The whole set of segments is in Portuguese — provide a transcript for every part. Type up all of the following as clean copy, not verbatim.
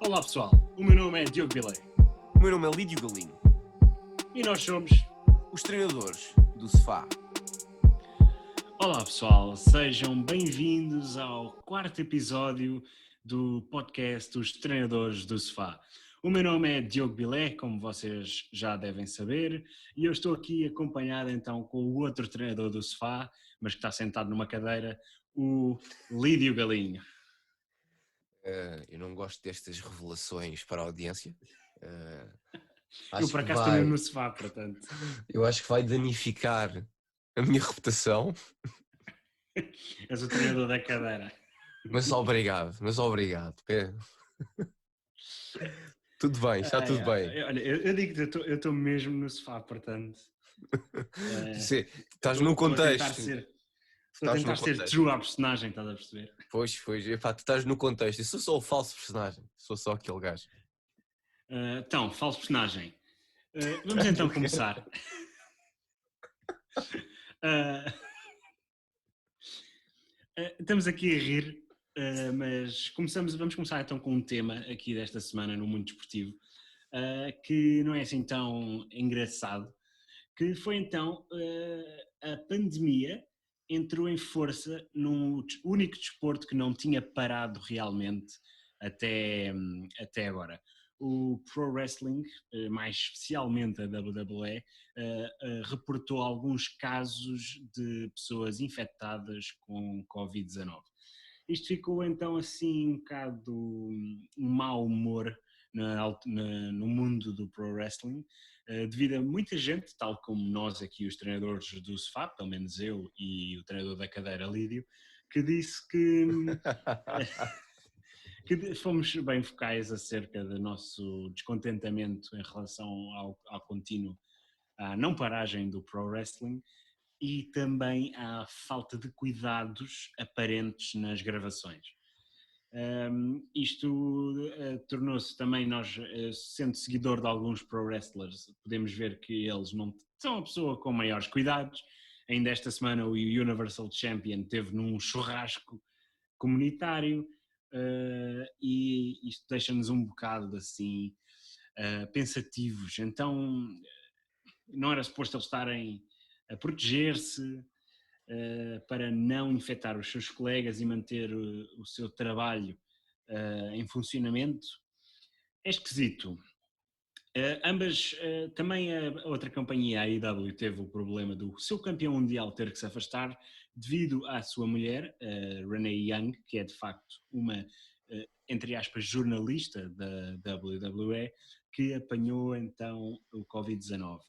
Olá pessoal, o meu nome é Diogo Bilé O meu nome é Lídio Galinho, e nós somos... os treinadores do Sofá. Olá pessoal, sejam bem-vindos ao quarto episódio do podcast dos Treinadores do Sofá. O meu nome é Diogo Bilé, como vocês já devem saber, e eu estou aqui acompanhado então com o outro treinador do Sofá, mas que está sentado numa cadeira, o Lídio Galinho. Eu não gosto destas revelações para a audiência. Eu Acho por que acaso estou mesmo vai, no sofá, portanto. eu acho que vai danificar a minha reputação, És o treinador da cadeira. mas obrigado. Tudo bem, está tudo bem. Olha, eu digo que eu estou mesmo no sofá, portanto. Estás no contexto. Estou a Estás no tentar ser contexto. true à personagem, estás a perceber? Pois, epá, tu estás no contexto. Eu sou só o falso personagem, sou só aquele gajo. Então, falso personagem. Vamos então começar. Uh, Estamos aqui a rir, mas vamos começar então com um tema aqui desta semana no mundo desportivo, que não é assim tão engraçado, que foi então a pandemia entrou em força no único desporto que não tinha parado realmente até agora. O Pro Wrestling, mais especialmente a WWE, reportou alguns casos de pessoas infectadas com Covid-19. Isto ficou então assim um bocado um mau humor no mundo do Pro Wrestling, devido a muita gente, tal como nós aqui, os treinadores do sofá, pelo menos eu e o treinador da cadeira Lídio, que disse que fomos bem vocais acerca do nosso descontentamento em relação ao contínuo, à não paragem do Pro Wrestling e também à falta de cuidados aparentes nas gravações. Isto tornou-se também, nós sendo seguidor de alguns pro wrestlers, podemos ver que eles não são a pessoa com maiores cuidados. Ainda esta semana o Universal Champion teve num churrasco comunitário, e isto deixa-nos um bocado assim pensativos. Então não era suposto eles estarem a proteger-se para não infectar os seus colegas e manter o seu trabalho em funcionamento. É esquisito. Também a outra companhia, a AEW, teve o problema do seu campeão mundial ter que se afastar devido à sua mulher, Renee Young, que é de facto uma, entre aspas, jornalista da WWE, que apanhou então o Covid-19.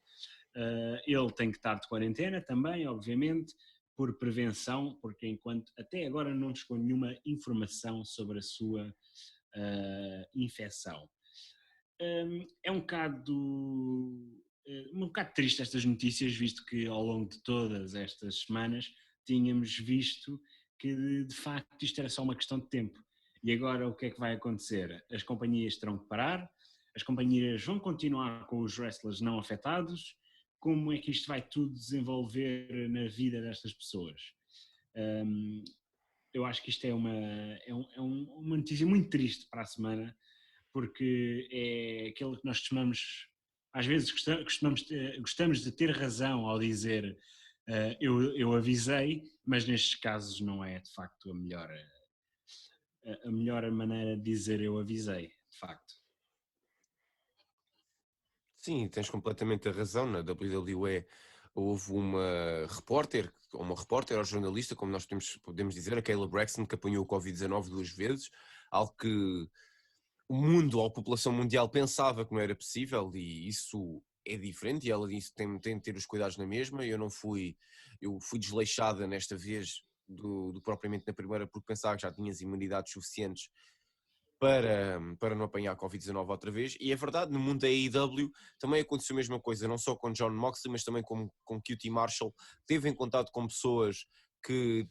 Ele tem que estar de quarentena também, obviamente, por prevenção, porque enquanto até agora não chegou nenhuma informação sobre a sua infecção. É um bocado triste estas notícias, visto que ao longo de todas estas semanas tínhamos visto que de facto isto era só uma questão de tempo. E agora o que é que vai acontecer? As companhias terão que parar, as companhias vão continuar com os wrestlers não afetados. Como é que isto vai tudo desenvolver na vida destas pessoas? Eu acho que isto é uma notícia muito triste para a semana, porque é aquilo que nós costumamos, às vezes gostamos de ter razão ao dizer eu avisei, mas nestes casos não é de facto a melhor maneira de dizer eu avisei, de facto. Sim, tens completamente a razão. Na WWE houve uma repórter ou jornalista, como nós podemos dizer, a Kayla Braxton, que apanhou o Covid-19 duas vezes, algo que o mundo, ou a população mundial pensava que não era possível, e isso é diferente, e ela disse que tem de ter os cuidados na mesma. Eu fui desleixada nesta vez do propriamente na primeira, porque pensava que já tinhas imunidades suficientes para não apanhar Covid-19 outra vez. E é verdade, no mundo da AEW também aconteceu a mesma coisa, não só com John Moxley, mas também com QT Marshall. Teve em contato com pessoas que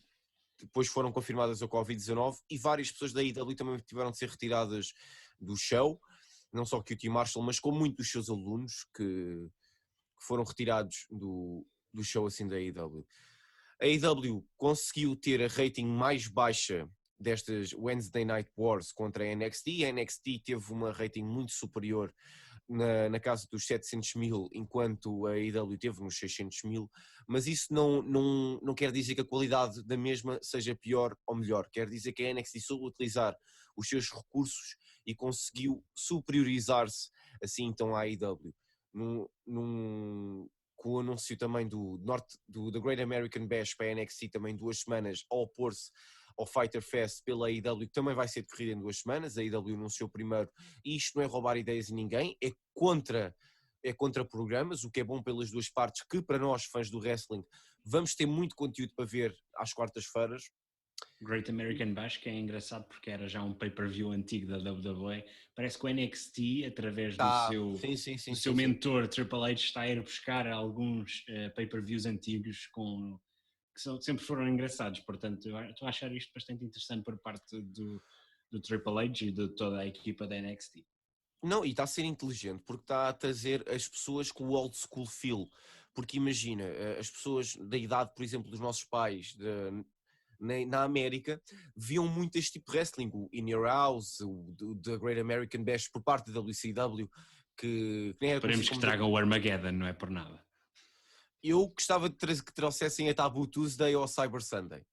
depois foram confirmadas a Covid-19, e várias pessoas da AEW também tiveram de ser retiradas do show, não só QT Marshall, mas com muitos dos seus alunos que foram retirados do show assim da AEW. A AEW conseguiu ter a rating mais baixa destas Wednesday Night Wars contra a NXT. A NXT teve uma rating muito superior na casa dos 700 mil, enquanto a AEW teve nos 600 mil, mas isso não quer dizer que a qualidade da mesma seja pior ou melhor, quer dizer que a NXT soube utilizar os seus recursos e conseguiu superiorizar-se assim então à AEW. Com o anúncio também do The Great American Bash para a NXT também 2 semanas, ao opor-se ao Fighter Fest pela AEW, que também vai ser decorrida em 2 semanas. A AEW anunciou primeiro, e isto não é roubar ideias a ninguém, é contra programas, o que é bom pelas duas partes, que para nós, fãs do wrestling, vamos ter muito conteúdo para ver às quartas-feiras. Great American Bash, que é engraçado porque era já um pay-per-view antigo da WWE. Parece que o NXT, através do seu mentor Triple H, está a ir buscar alguns pay-per-views antigos que sempre foram engraçados. Portanto, eu estou a achar isto bastante interessante por parte do Triple H e de toda a equipa da NXT. Não, e está a ser inteligente, porque está a trazer as pessoas com o old school feel. Porque imagina, as pessoas da idade, por exemplo, dos nossos pais na América, viam muito este tipo de wrestling, o In Your House, o The Great American Bash por parte da WCW, que nem era. Esperemos que tragam o Armageddon, não é por nada. Eu gostava que trouxessem a Taboo Tuesday ou a Cyber Sunday.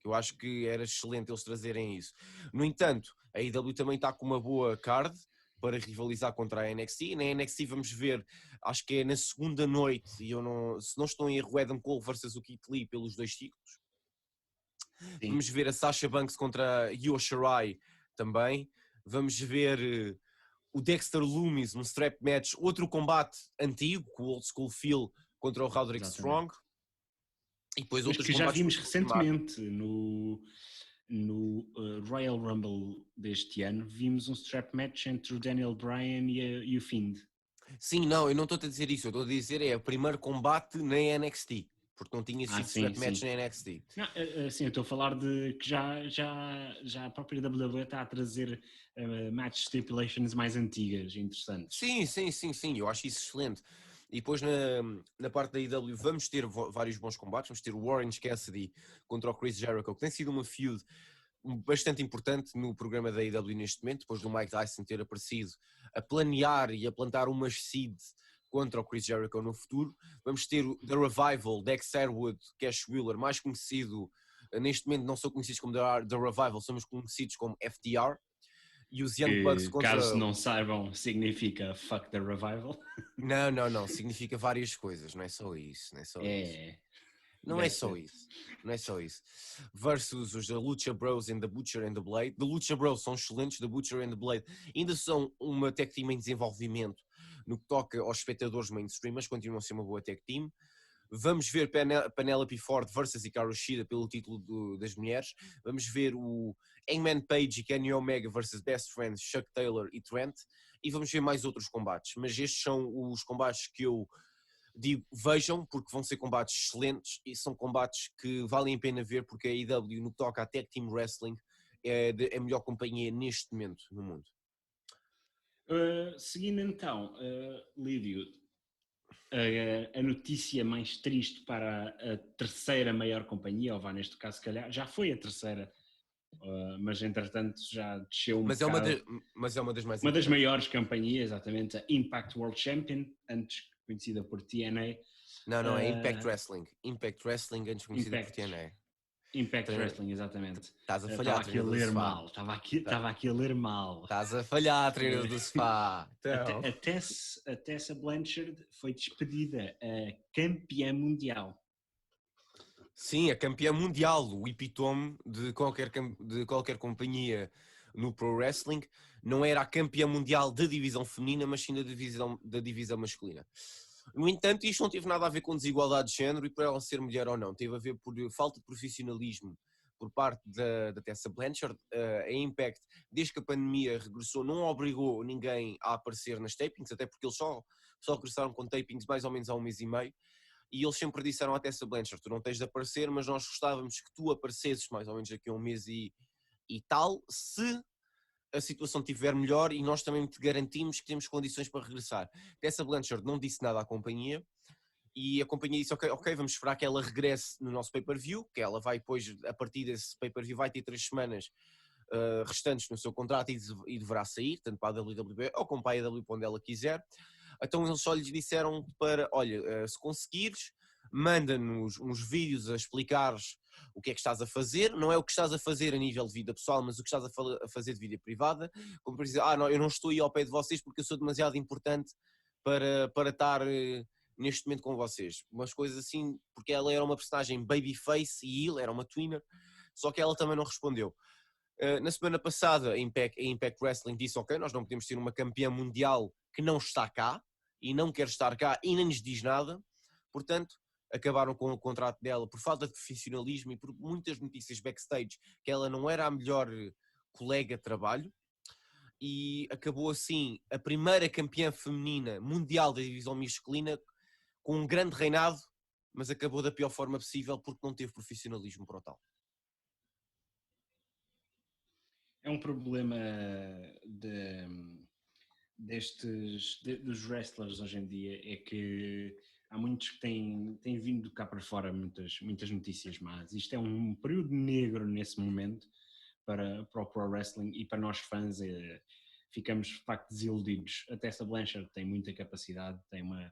Eu acho que era excelente eles trazerem isso. No entanto, a AEW também está com uma boa card para rivalizar contra a NXT. Na NXT vamos ver, acho que é na segunda noite, e se não estou em erro, Adam Cole versus o Keith Lee pelos 2 títulos. Sim. Vamos ver a Sasha Banks contra a Io Shirai também. Vamos ver o Dexter Lumis num strap match, outro combate antigo, com o old school feel, contra o Roderick Strong. E depois outros que já vimos recentemente no Royal Rumble deste ano, vimos um strap match entre o Daniel Bryan e o Fiend. Sim, não, eu não estou a dizer isso, eu estou a dizer é o primeiro combate na NXT, porque não tinha sido strap match na NXT. Não, sim, eu estou a falar de que já a própria WWE está a trazer match stipulations mais antigas, interessantes. Sim, eu acho isso excelente. E depois na parte da AEW vamos ter vários bons combates. Vamos ter o Orange Cassidy contra o Chris Jericho, que tem sido uma feud bastante importante no programa da AEW neste momento, depois do Mike Tyson ter aparecido a planear e a plantar umas seeds contra o Chris Jericho no futuro. Vamos ter o The Revival, Dex Harwood, Cash Wheeler, mais conhecido, neste momento não são conhecidos como The Revival, somos conhecidos como FTR. E os Young Bucks contra... Caso não saibam, significa Fuck the Revival. Não, significa várias coisas, não é só isso. Não é só isso. Versus os da Lucha Bros and the Butcher and the Blade. The Lucha Bros são excelentes, The Butcher and the Blade ainda são uma tag team em desenvolvimento no que toca aos espectadores mainstream, mas continuam a ser uma boa tag team. Vamos ver Penelope Ford versus Hikaru Shida pelo título das mulheres. Vamos ver o Hangman Page e Kenny Omega versus Best Friends Chuck Taylor e Trent. E vamos ver mais outros combates. Mas estes são os combates que eu digo, vejam, porque vão ser combates excelentes e são combates que valem a pena ver, porque a AEW, no que toca a Tag Team Wrestling, é a melhor companhia neste momento no mundo. Seguindo então, Lídio, a notícia mais triste para a terceira maior companhia, ou vá neste caso, se calhar, já foi a terceira, mas entretanto já desceu mas é uma das mais uma das maiores companhias, exatamente, a Impact World Champion, antes conhecida por TNA. Não, é Impact Wrestling. Impact Wrestling, antes conhecida por TNA. Impact Wrestling, exatamente. Estás a falhar, treinador do sofá. Estava aqui a ler mal. Estás a falhar, treinador do sofá. Então. A Tessa Blanchard foi despedida, a campeã mundial. Sim, a campeã mundial, o epítome de qualquer companhia no Pro Wrestling. Não era a campeã mundial da divisão feminina, mas sim da divisão masculina. No entanto, isto não teve nada a ver com desigualdade de género e por ela ser mulher ou não. Teve a ver por falta de profissionalismo por parte da Tessa Blanchard. A Impact, desde que a pandemia regressou, não obrigou ninguém a aparecer nas tapings, até porque eles só regressaram com tapings mais ou menos há 1 mês e meio. E eles sempre disseram à Tessa Blanchard, tu não tens de aparecer, mas nós gostávamos que tu aparecesses mais ou menos daqui a 1 mês e tal, se a situação estiver melhor e nós também te garantimos que temos condições para regressar. Tessa Blanchard não disse nada à companhia e a companhia disse, ok, vamos esperar que ela regresse no nosso pay-per-view, que ela vai depois, a partir desse pay-per-view vai ter 3 semanas restantes no seu contrato e deverá sair, tanto para a WWE ou como para a AEW, onde ela quiser. Então eles só lhes disseram para, olha, se conseguires, manda-nos uns vídeos a explicares o que é que estás a fazer, não é o que estás a fazer a nível de vida pessoal, mas o que estás a fazer de vida privada, como por dizer, não, eu não estou aí ao pé de vocês porque eu sou demasiado importante para estar neste momento com vocês. Umas coisas assim, porque ela era uma personagem babyface e ele era uma tweener, só que ela também não respondeu. Na semana passada, a Impact Wrestling disse, ok, nós não podemos ter uma campeã mundial que não está cá, e não quer estar cá, e nem nos diz nada, portanto, acabaram com o contrato dela por falta de profissionalismo e por muitas notícias backstage, que ela não era a melhor colega de trabalho, e acabou assim a primeira campeã feminina mundial da divisão masculina, com um grande reinado, mas acabou da pior forma possível, porque não teve profissionalismo para o tal. É um problema dos wrestlers hoje em dia, é que há muitos que têm vindo cá para fora muitas notícias más. Isto é um período negro nesse momento para o pro wrestling, e para nós fãs ficamos de facto desiludidos. A Tessa Blanchard tem muita capacidade, tem uma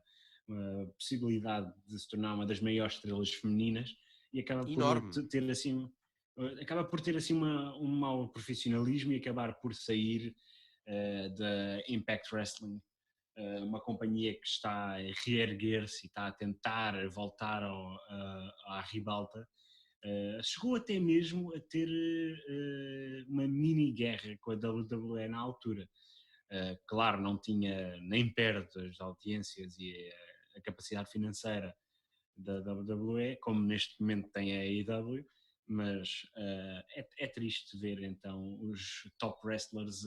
possibilidade de se tornar uma das maiores estrelas femininas, e acaba por ter assim um mau profissionalismo e acabar por sair da Impact Wrestling, uma companhia que está a reerguer-se e está a tentar voltar à ribalta. Chegou até mesmo a ter uma mini guerra com a WWE na altura. Claro, não tinha nem perto as audiências e a capacidade financeira da WWE, como neste momento tem a AEW, mas é triste ver então os top wrestlers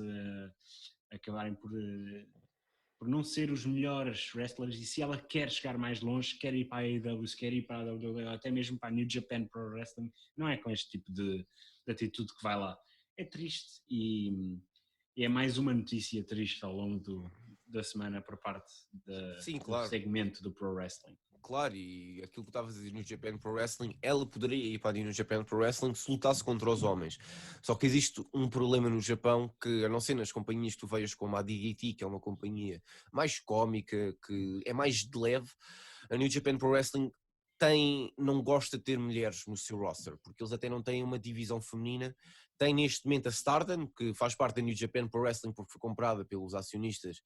acabarem por não ser os melhores wrestlers, e se ela quer chegar mais longe, quer ir para a AEW, se quer ir para a WWE, até mesmo para a New Japan Pro Wrestling, não é com este tipo de atitude que vai lá. É triste, e é mais uma notícia triste ao longo da semana por parte Sim, do claro. segmento do Pro Wrestling. Claro, e aquilo que estavas a dizer no Japan Pro Wrestling, ela poderia ir para a New Japan Pro Wrestling se lutasse contra os homens. Só que existe um problema no Japão que, a não ser nas companhias que tu vejas como a DDT, que é uma companhia mais cómica, que é mais de leve, a New Japan Pro Wrestling não gosta de ter mulheres no seu roster, porque eles até não têm uma divisão feminina. Tem neste momento a Stardom, que faz parte da New Japan Pro Wrestling porque foi comprada pelos acionistas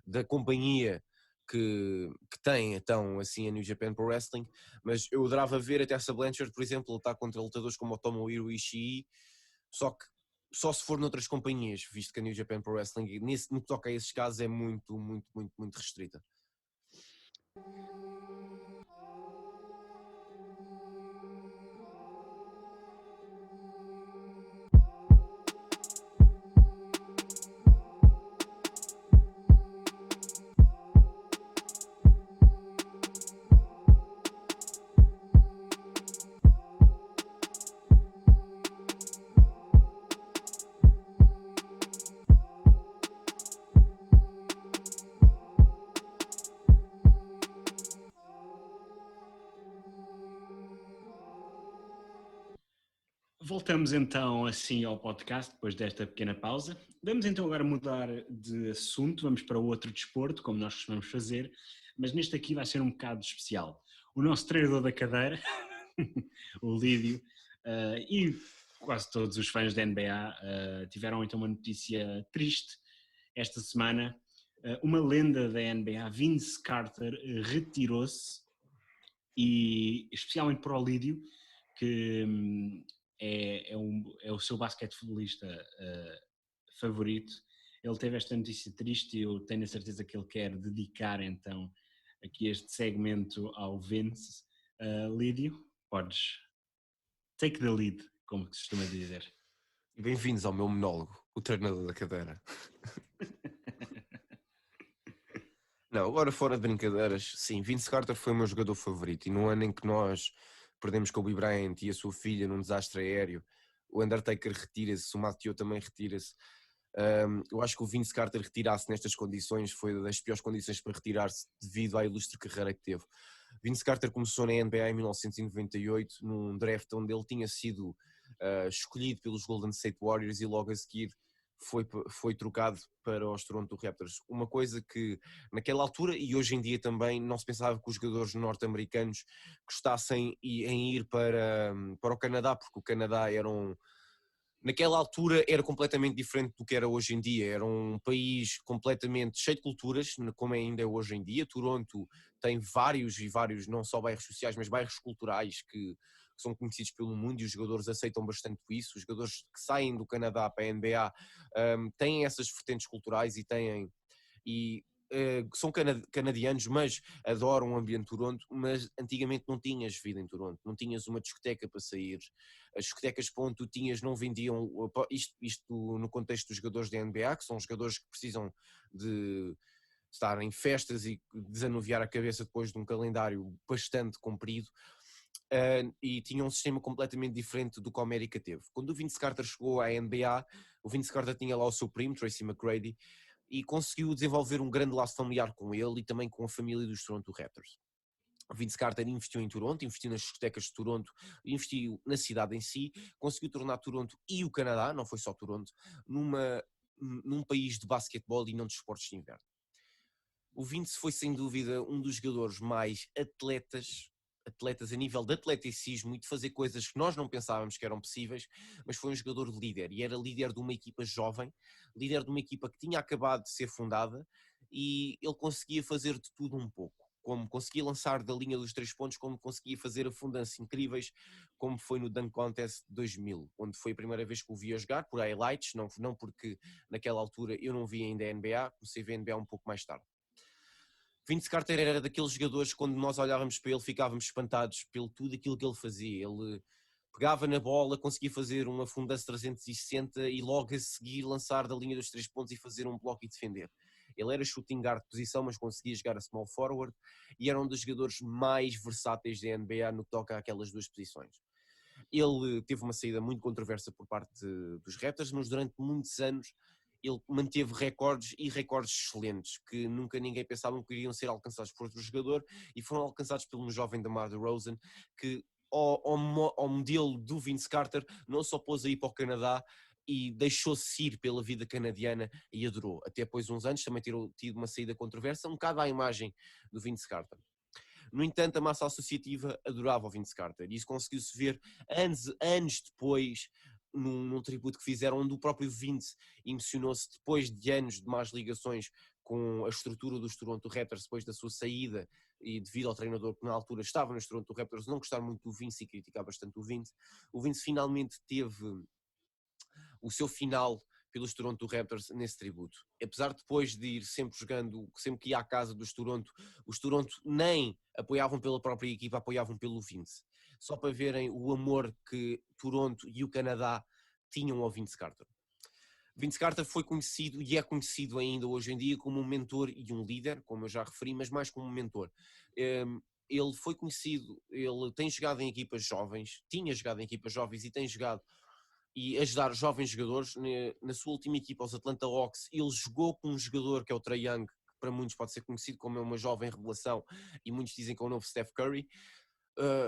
da companhia que tem então assim a New Japan Pro Wrestling, mas eu adorava ver até essa Blanchard, por exemplo, lutar contra lutadores como o Tomohiro Ishii, só se for noutras companhias, visto que a New Japan Pro Wrestling no que toca a esses casos é muito, muito, muito, muito restrita. Voltamos então assim ao podcast, depois desta pequena pausa. Vamos então agora mudar de assunto, vamos para outro desporto, como nós costumamos fazer, mas neste aqui vai ser um bocado especial. O nosso treinador da cadeira, o Lídio, e quase todos os fãs da NBA tiveram então uma notícia triste esta semana. Uma lenda da NBA, Vince Carter, retirou-se, e especialmente para o Lídio, que é o seu basquetebolista favorito. Ele teve esta notícia triste e eu tenho a certeza que ele quer dedicar então aqui este segmento ao Vince. Lídio, podes take the lead, como se costuma dizer. E bem-vindos ao meu monólogo, o treinador da cadeira. Não, agora fora de brincadeiras, sim, Vince Carter foi o meu jogador favorito, e no ano em que nós perdemos Kobe Bryant e a sua filha num desastre aéreo, o Undertaker retira-se, o Mathieu também retira-se. Eu acho que o Vince Carter retirar-se nestas condições foi das piores condições para retirar-se devido à ilustre carreira que teve. Vince Carter começou na NBA em 1998, num draft onde ele tinha sido escolhido pelos Golden State Warriors e logo a seguir foi trocado para os Toronto Raptors. Uma coisa que naquela altura e hoje em dia também não se pensava que os jogadores norte-americanos gostassem em ir para o Canadá, porque o Canadá naquela altura era completamente diferente do que era hoje em dia. Era um país completamente cheio de culturas, como ainda é hoje em dia. Toronto tem vários, não só bairros sociais, mas bairros culturais que são conhecidos pelo mundo e os jogadores aceitam bastante isso. Os jogadores que saem do Canadá para a NBA têm essas vertentes culturais e são canadianos, mas adoram o ambiente de Toronto, mas antigamente não tinhas vida em Toronto, não tinhas uma discoteca para sair, as discotecas para onde tu tinhas não vendiam, isto no contexto dos jogadores da NBA, que são jogadores que precisam de estar em festas e desanuviar a cabeça depois de um calendário bastante comprido, e tinha um sistema completamente diferente do que a América teve. Quando o Vince Carter chegou à NBA, o Vince Carter tinha lá o seu primo, Tracy McGrady, e conseguiu desenvolver um grande laço familiar com ele e também com a família dos Toronto Raptors. O Vince Carter investiu em Toronto, investiu nas discotecas de Toronto, investiu na cidade em si, conseguiu tornar Toronto e o Canadá, não foi só Toronto, num país de basquetebol e não de esportes de inverno. O Vince foi sem dúvida um dos jogadores mais atletas a nível de atleticismo e de fazer coisas que nós não pensávamos que eram possíveis, mas foi um jogador líder e era líder de uma equipa jovem, líder de uma equipa que tinha acabado de ser fundada e ele conseguia fazer de tudo um pouco. Como conseguia lançar da linha dos 3 pontos, como conseguia fazer afundanços incríveis, como foi no Dunk Contest de 2000, onde foi a primeira vez que o via jogar, por highlights, não porque naquela altura eu não via ainda a NBA, comecei a ver a NBA um pouco mais tarde. Vince Carter era daqueles jogadores que quando nós olhávamos para ele ficávamos espantados pelo tudo aquilo que ele fazia. Ele pegava na bola, conseguia fazer uma fundança 360 e logo a seguir lançar da linha dos 3 pontos e fazer um bloco e defender. Ele era shooting guard de posição, mas conseguia jogar a small forward e era um dos jogadores mais versáteis da NBA no que toca àquelas duas posições. Ele teve uma saída muito controversa por parte dos Raptors, mas durante muitos anos ele manteve recordes e recordes excelentes que nunca ninguém pensava que iriam ser alcançados por outro jogador e foram alcançados pelo jovem DeMar DeRozan que ao modelo do Vince Carter não só pôs aí para o Canadá e deixou-se ir pela vida canadiana e adorou. Até depois de uns anos também ter tido uma saída controversa, um bocado à imagem do Vince Carter. No entanto, a massa associativa adorava o Vince Carter e isso conseguiu-se ver anos depois num tributo que fizeram, onde o próprio Vince emocionou-se depois de anos de más ligações com a estrutura dos Toronto Raptors depois da sua saída e devido ao treinador que na altura estava nos Toronto Raptors não gostar muito do Vince e criticar bastante o Vince finalmente teve o seu final pelos Toronto Raptors nesse tributo. Apesar de depois de ir sempre jogando, sempre que ia à casa dos Toronto, os Toronto nem apoiavam pela própria equipa, apoiavam pelo Vince. Só para verem o amor que Toronto e o Canadá tinham ao Vince Carter. Vince Carter foi conhecido e é conhecido ainda hoje em dia como um mentor e um líder, como eu já referi, mas mais como um mentor. Ele foi conhecido, ele tem jogado em equipas jovens, tinha jogado em equipas jovens e tem jogado e ajudar jovens jogadores. Na sua última equipa, os Atlanta Hawks, ele jogou com um jogador que é o Trae Young, que para muitos pode ser conhecido como uma jovem revelação e muitos dizem que é o novo Steph Curry.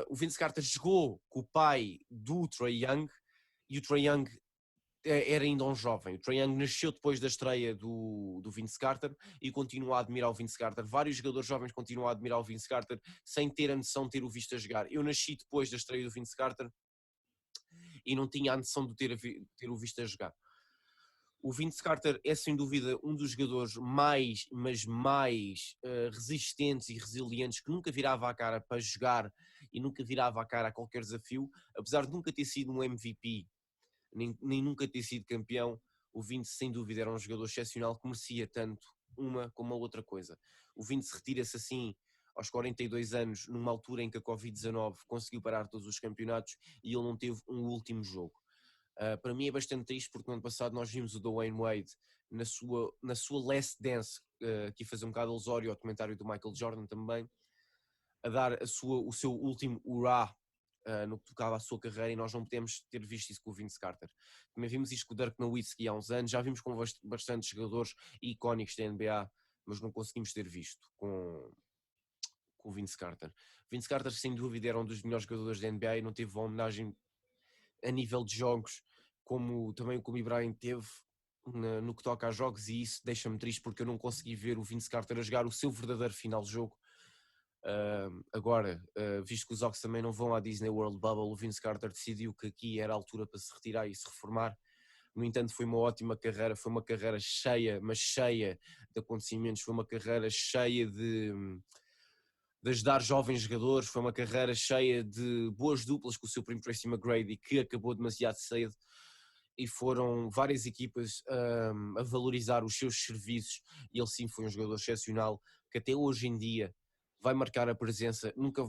O Vince Carter jogou com o pai do Trae Young e o Trae Young era ainda um jovem. O Trae Young nasceu depois da estreia do Vince Carter e continua a admirar o Vince Carter. Vários jogadores jovens continuam a admirar o Vince Carter sem ter a noção de ter o visto a jogar. Eu nasci depois da estreia do Vince Carter e não tinha a noção de ter o visto a jogar. O Vince Carter é sem dúvida um dos jogadores mais resistentes e resilientes que nunca virava a cara para jogar e nunca virava a cara a qualquer desafio, apesar de nunca ter sido um MVP, nem nunca ter sido campeão. O Vince sem dúvida era um jogador excepcional que merecia tanto uma como a outra coisa. O Vince retira-se assim aos 42 anos, numa altura em que a Covid-19 conseguiu parar todos os campeonatos e ele não teve um último jogo. Para mim é bastante triste porque no ano passado nós vimos o Dwayne Wade na sua Last Dance, aqui fazer um bocado alusório ao documentário do Michael Jordan também, a dar o seu último hurrah no que tocava à sua carreira, e nós não podemos ter visto isso com o Vince Carter. Também vimos isto com o Dirk Nowitzki há uns anos, já vimos com bastantes jogadores icónicos da NBA, mas não conseguimos ter visto com o Vince Carter. Vince Carter sem dúvida era um dos melhores jogadores da NBA e não teve uma homenagem a nível de jogos, como também o Kobe Bryant teve no que toca a jogos, e isso deixa-me triste porque eu não consegui ver o Vince Carter a jogar o seu verdadeiro final de jogo. Agora, visto que os Hawks também não vão à Disney World Bubble, o Vince Carter decidiu que aqui era a altura para se retirar e se reformar. No entanto, foi uma ótima carreira, foi uma carreira cheia, mas cheia de acontecimentos, foi uma carreira cheia de ajudar jovens jogadores, foi uma carreira cheia de boas duplas com o seu primo Tracy McGrady, que acabou demasiado cedo, e foram várias equipas a valorizar os seus serviços, e ele sim foi um jogador excepcional, que até hoje em dia vai marcar a presença, nunca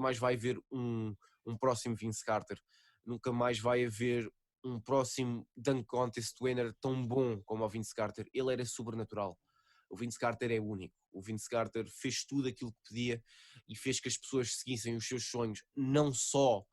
mais vai haver um próximo Vince Carter, nunca mais vai haver um próximo Dunk Contest winner tão bom como o Vince Carter. Ele era sobrenatural. O Vince Carter é único. O Vince Carter fez tudo aquilo que podia e fez que as pessoas seguissem os seus sonhos, não só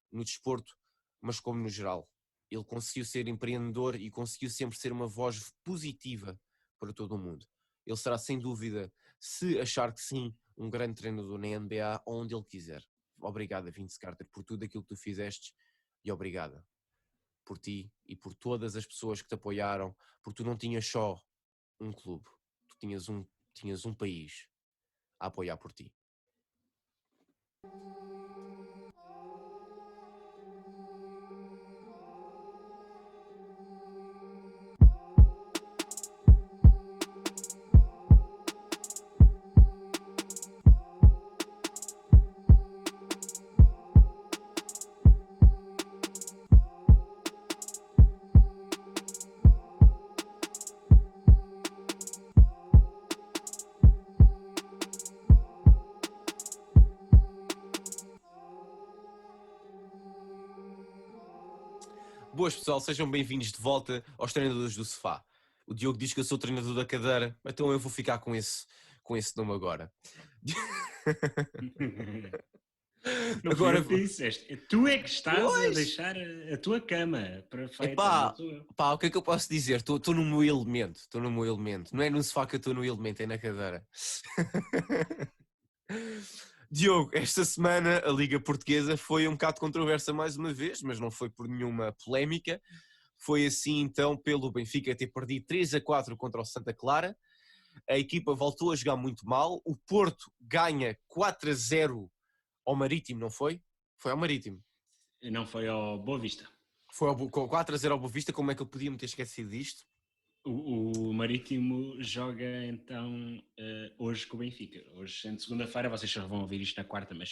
no desporto, mas como no geral. Ele conseguiu ser empreendedor e conseguiu sempre ser uma voz positiva para todo o mundo. Ele será, sem dúvida, se achar que sim, um grande treinador na NBA, onde ele quiser. Obrigado, Vince Carter, por tudo aquilo que tu fizeste, e obrigada por ti e por todas as pessoas que te apoiaram, porque tu não tinhas só um clube, tu tinhas um país a apoiar por ti. Boas, pessoal, sejam bem-vindos de volta aos treinadores do sofá. O Diogo diz que eu sou treinador da cadeira, então eu vou ficar com esse nome agora. Não fui Agora, eu que disseste. Tu é que estás a pois, deixar a tua cama perfeita, não epá, sou eu. pá, o que é que eu posso dizer? Estou no meu elemento, Não é no sofá que eu estou no elemento, é na cadeira. Diogo, esta semana a Liga Portuguesa foi um bocado controversa mais uma vez, mas não foi por nenhuma polémica. Foi assim então pelo Benfica ter perdido 3-4 contra o Santa Clara. A equipa voltou a jogar muito mal. O Porto ganha 4-0 ao Marítimo, não foi? Foi ao Marítimo. Não foi ao Boa Vista. Foi 4-0 ao Boa Vista. Como é que eu podia me ter esquecido disto? O Marítimo joga então hoje com o Benfica. Hoje, sendo segunda-feira, vocês só vão ouvir isto na quarta, mas...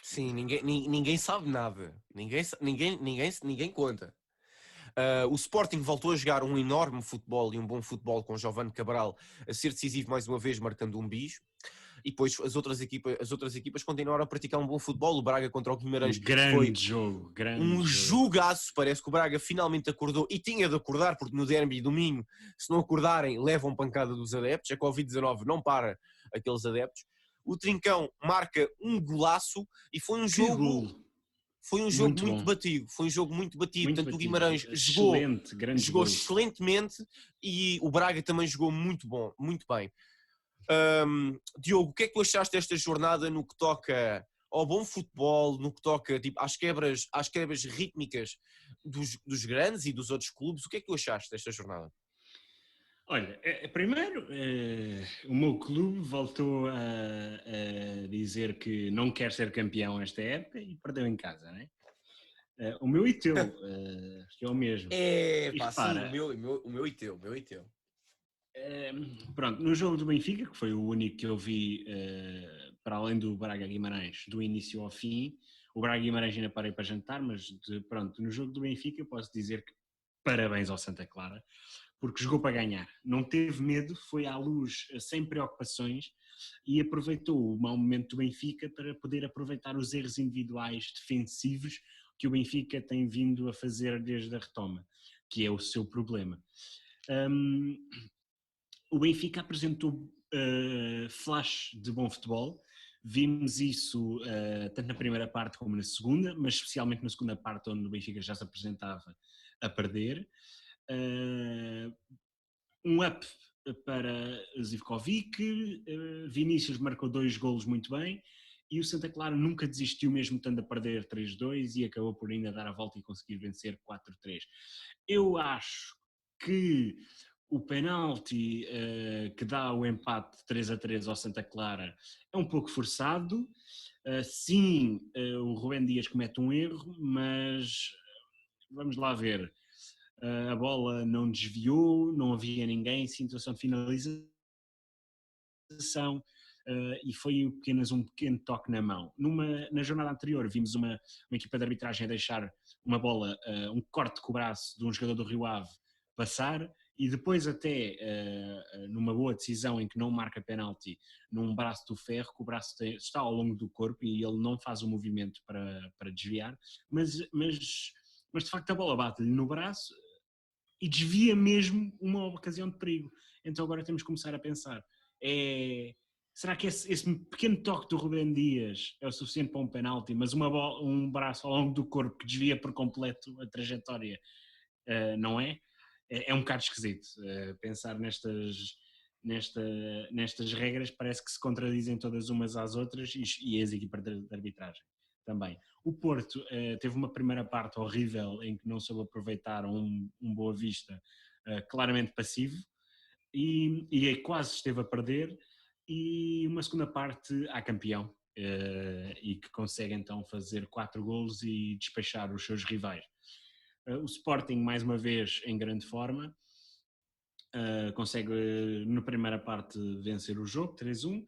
Sim, ninguém sabe nada. Ninguém conta. O Sporting voltou a jogar um enorme futebol e um bom futebol com Giovane Cabral a ser decisivo mais uma vez, marcando um bis. E depois as outras equipas continuaram a praticar um bom futebol. O Braga contra o Guimarães foi um jogaço. Parece que o Braga finalmente acordou, e tinha de acordar, porque no derby domingo, se não acordarem, levam pancada dos adeptos. A Covid-19 não para aqueles adeptos. O Trincão marca um golaço e foi um jogo... Foi um jogo muito batido, Portanto, o Guimarães jogou golo. excelentemente, e o Braga também jogou muito bem. Diogo, o que é que tu achaste desta jornada no que toca ao bom futebol, no que toca tipo, às quebras rítmicas dos grandes e dos outros clubes? O que é que tu achaste desta jornada? Olha, primeiro, o meu clube voltou a dizer que não quer ser campeão esta época e perdeu em casa, não é? O meu e teu, que é o mesmo. Pá, repara, sim, o meu e teu. Pronto, no jogo do Benfica, que foi o único que eu vi, para além do Braga Guimarães, do início ao fim, o Braga Guimarães ainda parei para jantar, mas pronto, no jogo do Benfica eu posso dizer que parabéns ao Santa Clara, porque jogou para ganhar, não teve medo, foi à luz sem preocupações e aproveitou o mau momento do Benfica para poder aproveitar os erros individuais defensivos que o Benfica tem vindo a fazer desde a retoma, que é o seu problema. O Benfica apresentou flash de bom futebol, vimos isso tanto na primeira parte como na segunda, mas especialmente na segunda parte, onde o Benfica já se apresentava a perder. Um up para Zivkovic, Vinícius marcou 2 golos muito bem, e o Santa Clara nunca desistiu mesmo estando a perder 3-2 e acabou por ainda dar a volta e conseguir vencer 4-3. Eu acho que o penalti que dá o empate 3-3 ao Santa Clara é um pouco forçado. Sim, o Rubén Dias comete um erro, mas vamos lá ver. A bola não desviou, não havia ninguém em situação de finalização e foi apenas um pequeno toque na mão. Na jornada anterior vimos uma equipa de arbitragem a deixar uma bola, um corte com o braço de um jogador do Rio Ave passar e depois até numa boa decisão em que não marca penalti num braço do ferro, que o braço está ao longo do corpo e ele não faz o movimento para desviar, mas de facto a bola bate-lhe no braço e desvia mesmo uma ocasião de perigo. Então agora temos que começar a pensar, será que esse pequeno toque do Rubén Dias é o suficiente para um penalti, mas um braço ao longo do corpo que desvia por completo a trajetória não é? É um bocado esquisito pensar nestas regras, parece que se contradizem todas umas às outras e as equipas de arbitragem também. O Porto teve uma primeira parte horrível em que não soube aproveitar um Boa Vista claramente passivo e quase esteve a perder, e uma segunda parte a campeão e que consegue então fazer 4 golos e despachar os seus rivais. O Sporting mais uma vez em grande forma, consegue na primeira parte vencer o jogo 3-1,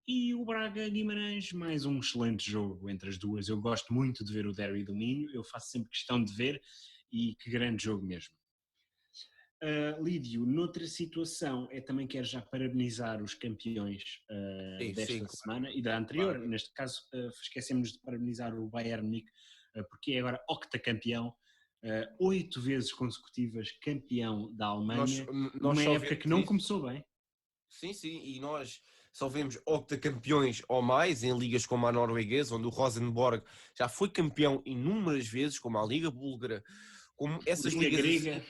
e o Braga Guimarães, mais um excelente jogo entre as duas. Eu gosto muito de ver o derby do Minho, eu faço sempre questão de ver, e que grande jogo mesmo. Lídio, noutra situação, também quero já parabenizar os campeões desta semana e da anterior. Claro. Neste caso, esquecemos de parabenizar o Bayern Munique, porque é agora octacampeão, 8 vezes consecutivas campeão da Alemanha, numa época que não começou bem. Sim, e nós só vemos octacampeões ou mais em ligas como a norueguesa, onde o Rosenborg já foi campeão inúmeras vezes, como a Liga Búlgara, como essas Liga Grega.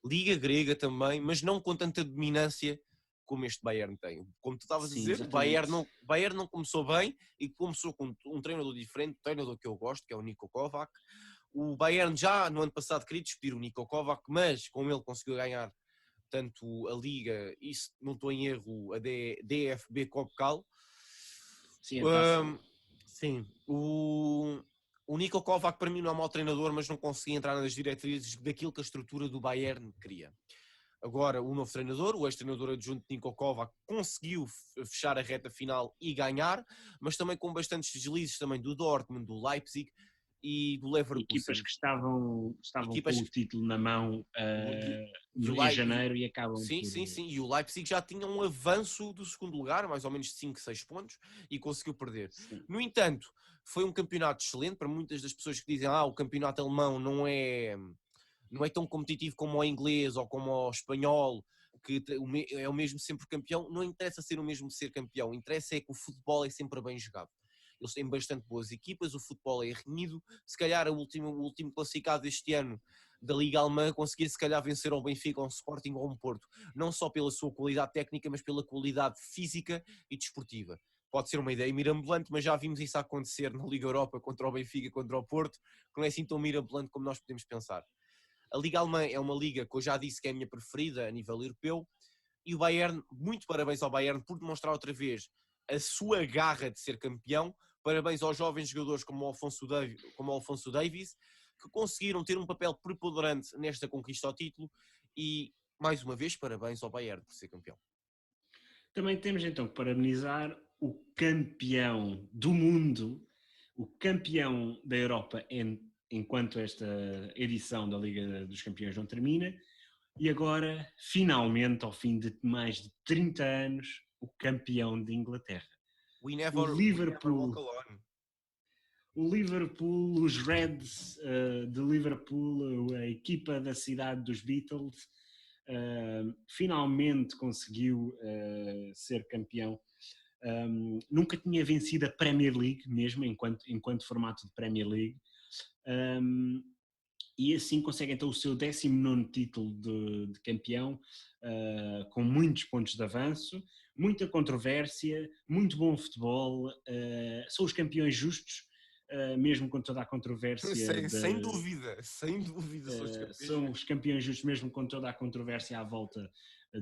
Liga Grega também, mas não com tanta dominância como este Bayern tem. Como tu estavas a dizer, o Bayern não começou bem e começou com um treinador diferente, um treinador que eu gosto, que é o Niko Kovac. O Bayern já no ano passado queria despedir o Niko Kovac, mas com ele conseguiu ganhar tanto a Liga e, se não estou em erro, a DFB Pokal. Sim, sim. O Niko Kovac para mim não é um mau treinador, mas não conseguia entrar nas diretrizes daquilo que a estrutura do Bayern queria. Agora o novo treinador, o ex-treinador adjunto Niko Kovac, conseguiu fechar a reta final e ganhar, mas também com bastantes deslizes também do Dortmund, do Leipzig e do Leverkusen. Equipas que estavam com o título na mão no Rio de Janeiro e acabam sim, e o Leipzig já tinha um avanço do segundo lugar, mais ou menos de 5, 6 pontos, e conseguiu perder. Sim. No entanto, foi um campeonato excelente para muitas das pessoas que dizem o campeonato alemão não é tão competitivo como o inglês ou como o espanhol, que é o mesmo sempre campeão. Não interessa ser o mesmo ser campeão, interessa é que o futebol é sempre bem jogado. Eles têm bastante boas equipas, o futebol é renhido. Se calhar o último classificado deste ano da Liga Alemã conseguir se calhar vencer ao Benfica, ao Sporting ou ao Porto, não só pela sua qualidade técnica, mas pela qualidade física e desportiva. Pode ser uma ideia mirabolante, mas já vimos isso acontecer na Liga Europa contra o Benfica, contra o Porto, que não é assim tão mirabolante como nós podemos pensar. A Liga Alemã é uma liga que eu já disse que é a minha preferida a nível europeu, e o Bayern, muito parabéns ao Bayern por demonstrar outra vez a sua garra de ser campeão. Parabéns aos jovens jogadores como o Alphonso Davies, que conseguiram ter um papel preponderante nesta conquista ao título, e mais uma vez parabéns ao Bayern por ser campeão. Também temos então que parabenizar o campeão do mundo, o campeão da Europa enquanto esta edição da Liga dos Campeões não termina, e agora, finalmente, ao fim de mais de 30 anos, o campeão de Inglaterra. O Liverpool, os Reds de Liverpool, a equipa da cidade dos Beatles, finalmente conseguiu ser campeão. Nunca tinha vencido a Premier League, mesmo enquanto formato de Premier League. e assim consegue então o seu 19º título de campeão, com muitos pontos de avanço, muita controvérsia, muito bom futebol, são os campeões justos, mesmo com toda a controvérsia sem dúvida são os campeões são os justos. campeões justos mesmo com toda a controvérsia à volta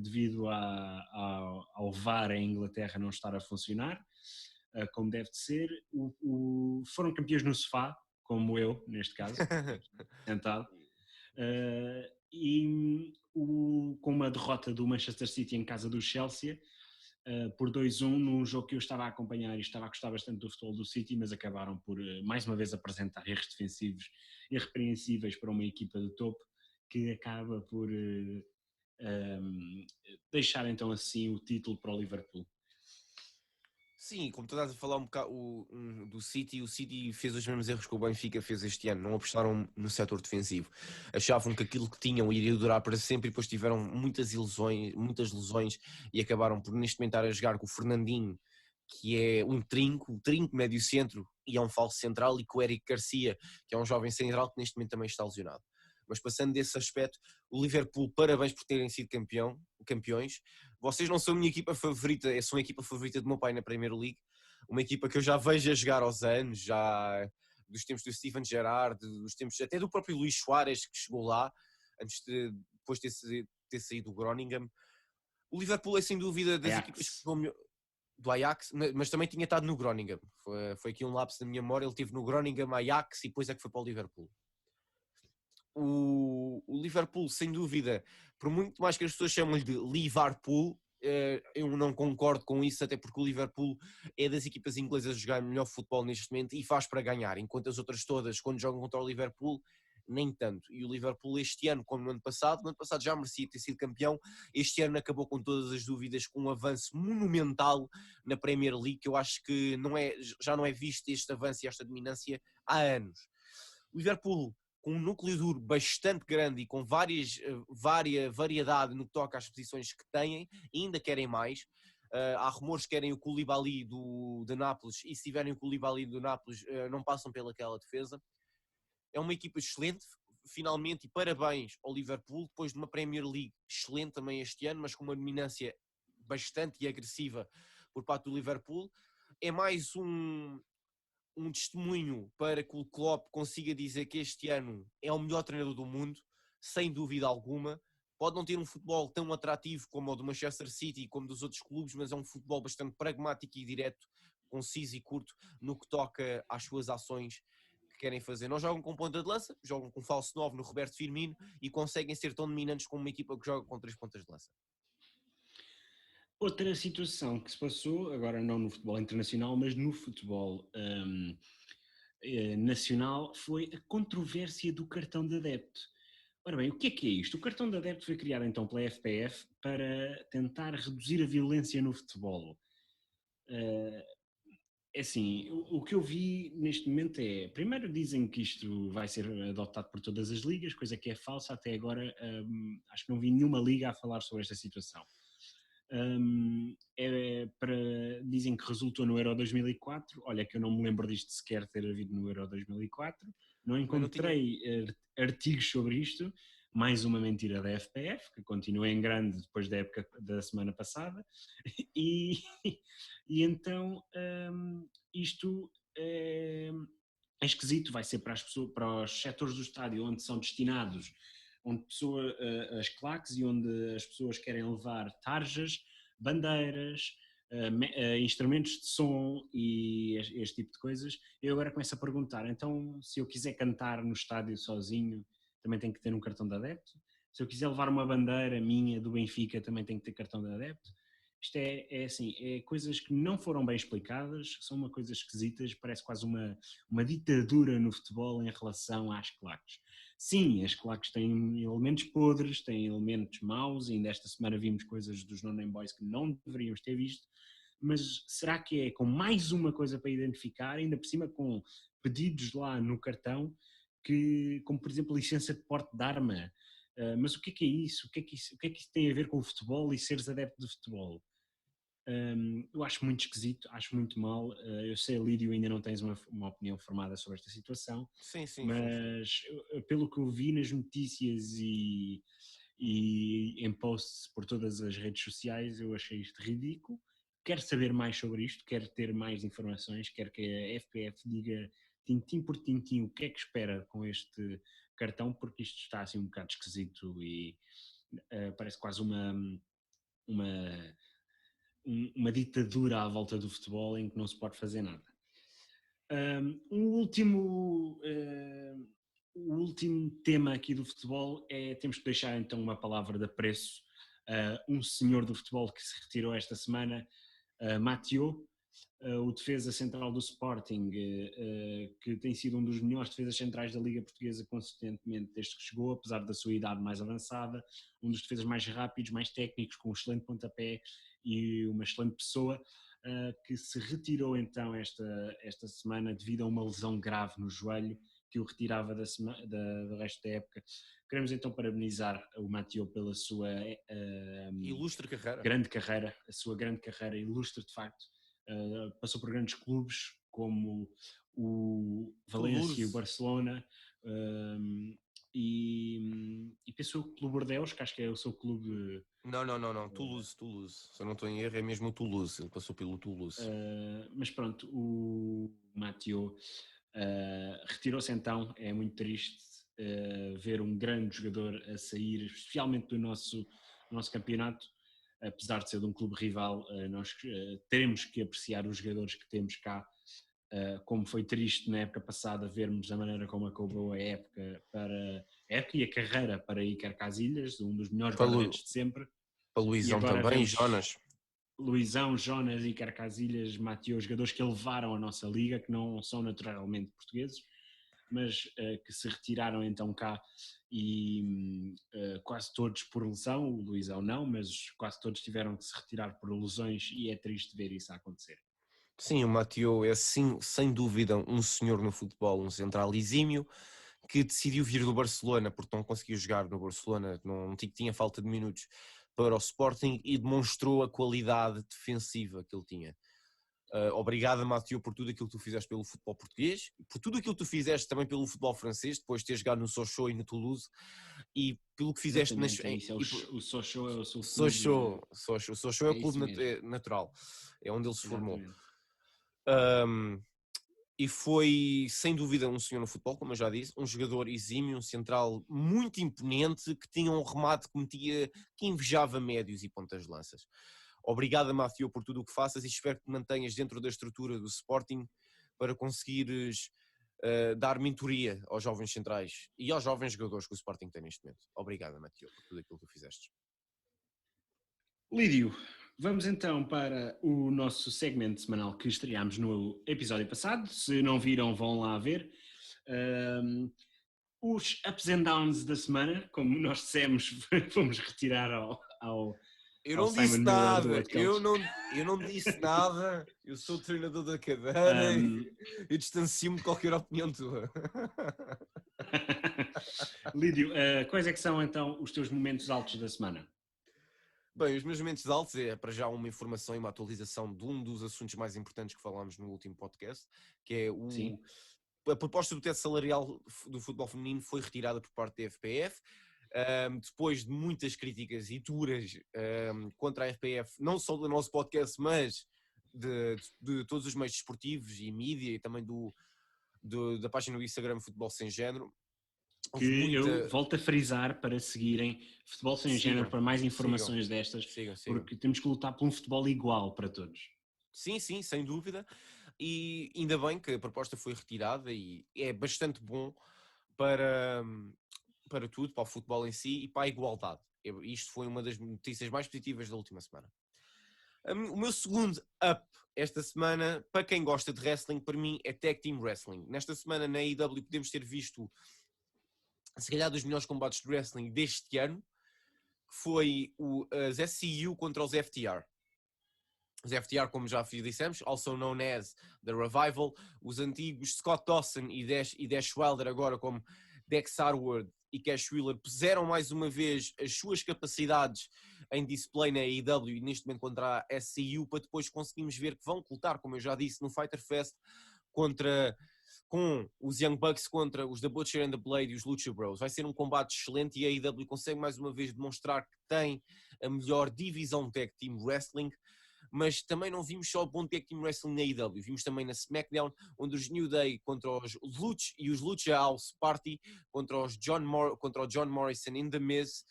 devido ao VAR em Inglaterra não estar a funcionar como deve de ser. Foram campeões no sofá, como eu, neste caso, sentado. Com uma derrota do Manchester City em casa do Chelsea, por 2-1, num jogo que eu estava a acompanhar e estava a gostar bastante do futebol do City, mas acabaram por, mais uma vez, apresentar erros defensivos irrepreensíveis para uma equipa de topo, que acaba por deixar então assim o título para o Liverpool. Sim, como tu estás a falar um bocado do City, o City fez os mesmos erros que o Benfica fez este ano, não apostaram no setor defensivo, achavam que aquilo que tinham iria durar para sempre e depois tiveram muitas lesões e acabaram por neste momento estar a jogar com o Fernandinho, que é um trinco médio centro e é um falso central, e com o Eric Garcia, que é um jovem central que neste momento também está lesionado. Mas passando desse aspecto, o Liverpool, parabéns por terem sido campeões. Vocês não são a minha equipa favorita, são a equipa favorita do meu pai na Premier League, uma equipa que eu já vejo a jogar aos anos, já dos tempos do Steven Gerrard, dos tempos até do próprio Luís Soares, que chegou lá, depois de ter saído do Groningen. O Liverpool é sem dúvida das equipas que jogou melhor do Ajax, mas também tinha estado no Groningen. Foi aqui um lapso da minha memória, ele esteve no Groningen, Ajax e depois é que foi para o Liverpool. O Liverpool, sem dúvida, por muito mais que as pessoas chamem-lhe de Liverpool, eu não concordo com isso, até porque o Liverpool é das equipas inglesas a jogar melhor futebol neste momento e faz para ganhar, enquanto as outras todas, quando jogam contra o Liverpool, nem tanto. E o Liverpool este ano, como no ano passado já merecia ter sido campeão, este ano acabou com todas as dúvidas, com um avanço monumental na Premier League, que eu acho que já não é visto este avanço e esta dominância há anos. O Liverpool, com um núcleo duro bastante grande e com variedade no que toca às posições que têm, ainda querem mais. Há rumores que querem o Koulibaly de Nápoles, e se tiverem o Koulibaly do Nápoles, não passam pelaquela defesa. É uma equipa excelente, finalmente, e parabéns ao Liverpool, depois de uma Premier League excelente também este ano, mas com uma dominância bastante agressiva por parte do Liverpool. É mais um testemunho para que o Klopp consiga dizer que este ano é o melhor treinador do mundo, sem dúvida alguma. Pode não ter um futebol tão atrativo como o do Manchester City e como dos outros clubes, mas é um futebol bastante pragmático e direto, conciso e curto no que toca às suas ações que querem fazer. Não jogam com ponta de lança, jogam com falso 9 no Roberto Firmino e conseguem ser tão dominantes como uma equipa que joga com 3 pontas de lança. Outra situação que se passou, agora não no futebol internacional, mas no futebol nacional, foi a controvérsia do cartão de adepto. Ora bem, o que é isto? O cartão de adepto foi criado então pela FPF para tentar reduzir a violência no futebol. É assim, o que eu vi neste momento é, primeiro dizem que isto vai ser adotado por todas as ligas, coisa que é falsa, até agora acho que não vi nenhuma liga a falar sobre esta situação. Dizem que resultou no Euro 2004, olha que eu não me lembro disto sequer ter havido no Euro 2004, não encontrei artigos sobre isto, mais uma mentira da FPF, que continua em grande depois da época da semana passada, e então isto é esquisito, vai ser para os setores do estádio onde são destinados as claques e onde as pessoas querem levar tarjas, bandeiras, instrumentos de som e este tipo de coisas. Eu agora começo a perguntar, então se eu quiser cantar no estádio sozinho, também tenho que ter um cartão de adepto? Se eu quiser levar uma bandeira minha do Benfica, também tenho que ter cartão de adepto? Isto é assim, é coisas que não foram bem explicadas, são uma coisa esquisitas, parece quase uma ditadura no futebol em relação às claques. Sim, as claques têm elementos podres, têm elementos maus, e ainda esta semana vimos coisas dos No Name Boys que não deveríamos ter visto, mas será que é com mais uma coisa para identificar, ainda por cima com pedidos lá no cartão, como por exemplo licença de porte de arma? Mas o que é isso? O que é que isso tem a ver com o futebol e seres adepto de futebol? Eu acho muito esquisito, acho muito mal. Eu sei, Lídio, ainda não tens uma opinião formada sobre esta situação, Sim, sim, sim, sim. mas pelo que eu vi nas notícias e em posts por todas as redes sociais, eu achei isto ridículo. Quero saber mais sobre isto, quero ter mais informações, quero que a FPF diga tintim por tintim o que é que espera com este cartão, porque isto está assim um bocado esquisito e parece quase uma, uma ditadura à volta do futebol em que não se pode fazer nada. O último tema aqui do futebol temos que deixar então uma palavra de apreço a um senhor do futebol que se retirou esta semana, Mathieu, o defesa central do Sporting, que tem sido um dos melhores defesas centrais da Liga Portuguesa consistentemente desde que chegou, apesar da sua idade mais avançada, um dos defesas mais rápidos, mais técnicos, com um excelente pontapé e uma excelente pessoa, que se retirou então esta semana devido a uma lesão grave no joelho que o retirava do resto da época. Queremos então parabenizar o Mathieu pela sua Ilustre carreira. grande carreira, a sua grande carreira ilustre de facto. Passou por grandes clubes como o Valência e o Barcelona, e pensou pelo Bordeaux, que acho que é o seu clube. Não, Toulouse. Se eu não estou em erro, é mesmo o Toulouse. Ele passou pelo Toulouse. Mas pronto, o Mathieu retirou-se então. É muito triste ver um grande jogador a sair, especialmente do nosso campeonato. Apesar de ser de um clube rival, nós teremos que apreciar os jogadores que temos cá. Como foi triste na época passada vermos a maneira como acabou a época e a carreira para Iker Casillas, um dos melhores guarda-redes de sempre. Para Luizão também, Jonas. Luizão, Jonas, Iker Casillas, Mathieu, jogadores que elevaram a nossa liga, que não são naturalmente portugueses, mas que se retiraram então cá e quase todos por lesão. O Luizão não, mas quase todos tiveram que se retirar por lesões e é triste ver isso a acontecer. Sim, o Mathieu é sim, sem dúvida um senhor no futebol, um central exímio, que decidiu vir do Barcelona porque não conseguiu jogar no Barcelona, não tinha falta de minutos para o Sporting e demonstrou a qualidade defensiva que ele tinha. Obrigado, Mathieu, por tudo aquilo que tu fizeste pelo futebol português, por tudo aquilo que tu fizeste também pelo futebol francês, depois de ter jogado no Sochaux e no Toulouse, e pelo que fizeste o Sochaux é o seu clube. Sochaux é o clube natural, é onde ele se formou. E foi, sem dúvida, um senhor no futebol, como eu já disse, um jogador exímio, um central muito imponente, que tinha um remate que invejava médios e pontas de lanças. Obrigado, Mathieu, por tudo o que faças e espero que te mantenhas dentro da estrutura do Sporting para conseguires dar mentoria aos jovens centrais e aos jovens jogadores que o Sporting tem neste momento. Obrigado, Mathieu, por tudo aquilo que tu fizeste. Lídio, vamos então para o nosso segmento semanal que estreámos no episódio passado. Se não viram, vão lá ver. Os ups and downs da semana, como nós dissemos, fomos retirar ao eu não disse nada, eu não disse nada, eu sou o treinador da cadeira e distancio-me de qualquer opinião tua. Lídio, quais é que são então os teus momentos altos da semana? Bem, os meus momentos altos é para já uma informação e uma atualização de um dos assuntos mais importantes que falámos no último podcast, que é a proposta do teto salarial do futebol feminino foi retirada por parte da FPF, depois de muitas críticas e duras contra a FPF, não só do nosso podcast, mas de todos os meios desportivos e mídia e também da página do Instagram Futebol Sem Género. Que eu volto a frisar para seguirem Futebol Sem Género para mais informações destas, porque temos que lutar por um futebol igual para todos. Sim, sem dúvida. E ainda bem que a proposta foi retirada e é bastante bom para tudo, para o futebol em si e para a igualdade. Isto foi uma das notícias mais positivas da última semana. O meu segundo up esta semana, para quem gosta de wrestling, para mim é Tag Team Wrestling. Nesta semana na AEW podemos ter visto, se calhar, dos melhores combates de wrestling deste ano, que foi as SCU contra os FTR. Os FTR, como já dissemos, also known as The Revival, os antigos Scott Dawson e Dash Wilder, agora como Dex Harwood e Cash Wheeler, puseram mais uma vez as suas capacidades em display na AEW e neste momento contra a SCU, para depois conseguirmos ver que vão lutar, como eu já disse, no Fighter Fest com os Young Bucks contra os The Butcher and the Blade e os Lucha Bros. Vai ser um combate excelente e a AEW consegue mais uma vez demonstrar que tem a melhor divisão de Tag Team Wrestling, mas também não vimos só bom Tag Team Wrestling na AEW, vimos também na SmackDown, onde os New Day contra os Lucha e os Lucha House Party contra o John Morrison in The Miz,